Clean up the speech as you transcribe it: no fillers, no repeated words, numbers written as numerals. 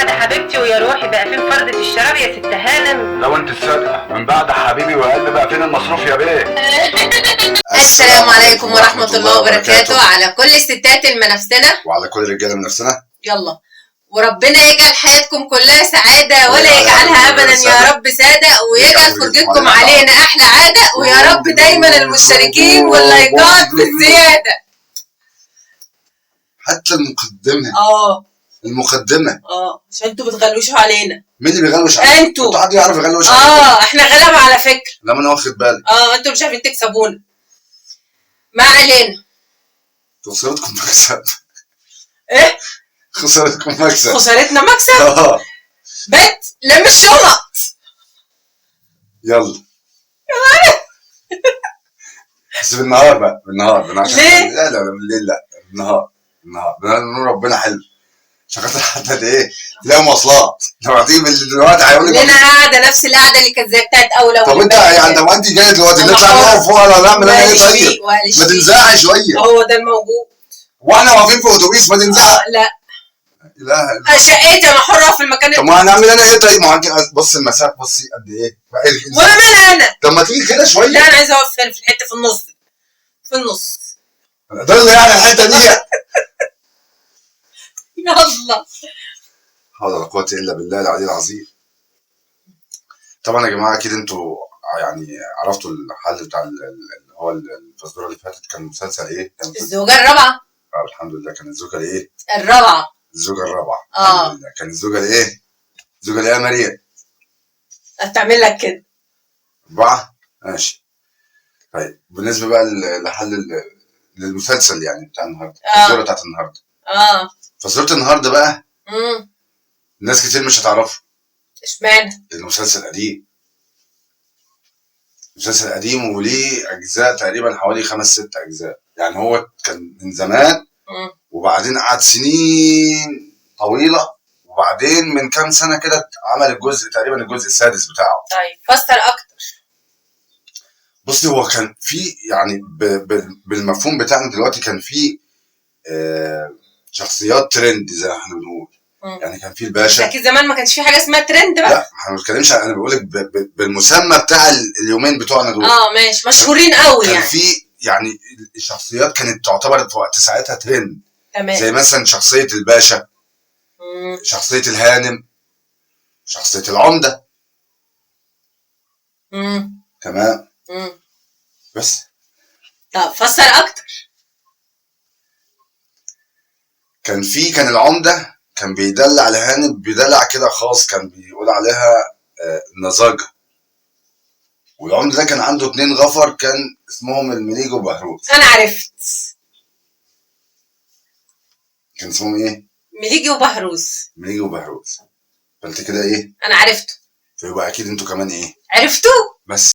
بعد حبيبتي ويا روحي بقى فين فردة الشراب يا ست هانم؟ لو انت الصادقه من بعد حبيبي وقلبي بقى فين المصروف يا بيه؟ السلام عليكم ورحمة الله وبركاته على كل الستات المنافسنة وعلى كل الرجاله من نفسنا. يلا، وربنا يجعل حياتكم كلها سعادة ولا يجعلها أبدا يا رب سادة، ويجعل فرجتكم علينا أحلى عادة، ويا رب دايما المشتركين واللايكات بالزيادة. حتى المقدمه عشان انتوا بتغلوشوا علينا. مين اللي بيغلوش علينا؟ انتوا حد يعرف يغلوش علينا؟ احنا غلابة على فكرة. لا، ما انا واخد بالي. انتوا مش عارفين تكسبونا. ما علينا. خسارتكم مكسب. ايه؟ خسارتكم مكسب. خسارتنا مكسب؟ بنت لم الشنط. يلا بس بالنهار بقى، بالنهار ليه؟ لا بالليل لا، بالنهار نور ربنا حلو. عشان خاطر حتى ايه؟ تلاقي مواصلات. لو هتيجي دلوقتي هيقول لك لنا قاعده نفس القعده اللي كانت زي بتاعت اولى. طب انت يعني لو انت جاي دلوقتي نطلع نقف فوق ولا نعمل ايه؟ طيب ما تنزعي شويه. هو ده الموجود. واحنا واقفين في اتوبيس ما تنزعي. لا شقتي انا حره في المكان. طب ما هنعمل انا ايه؟ طيب ما انت بص المسافه، بصي قد ايه؟ وانا مالي انا؟ طب ما تيجي كده شويه. لا انا عايزه اقف في الحته في النص. ضل يعني الحته دي. يلا. حول ولا قوه الا بالله العلي العظيم. طبعا يا جماعه اكيد انتوا يعني عرفتوا الحل بتاع اللي هو الفزوره اللي فاتت. كان مسلسل ايه؟ الزوجه الرابعه. الحمد لله. كان الزوجه الايه؟ الرابعه. الزوجه الرابعه. الحمد لله. كان الزوجه الايه؟ الزوجه الايه يا مريم؟ هتعمل لك كده 4. ماشي. طيب بالنسبه بقى لحل للمسلسل يعني بتاع النهارده، الفزوره بتاعت النهارده. فزوره النهارده بقى ناس كتير مش هتعرفها. اشمعنى؟ المسلسل قديم. مسلسل قديم وليه اجزاء تقريبا حوالي 5-6 اجزاء. يعني هو كان من زمان وبعدين قعد سنين طويله، وبعدين من كام سنه كده عمل الجزء تقريبا الجزء السادس بتاعه. طيب فسر اكتر. بصي هو كان في يعني بالمفهوم بتاعنا دلوقتي كان في شخصيات ترند زي ما احنا بنقول. يعني كان في الباشا. اكيد زمان ما كانش في حاجه اسمها ترند بقى. لا احنا ما بنتكلمش، انا بقول لك بالمسمى بتاع اليومين بتوعنا دول. ماشي، مشهورين قوي يعني. كان في يعني الشخصيات كانت تعتبر في وقت ساعتها ترند. تمام. زي مثلا شخصيه الباشا، شخصيه الهانم، شخصيه العمده. تمام. بس. طب فسر اكتر. كان العمده كان بيدلع الهانم بدلع كده خاص، كان بيقول عليها نزاجه. والعمده ده كان عنده 2 غفر كان اسمهم المليجي وبهروز. انا عرفت. كان اسمهم ايه؟ مليجي وبهروز. مليجي وبهروز. فانت كده ايه؟ انا عرفته. فيبقى اكيد انتوا كمان ايه؟ عرفتوه. بس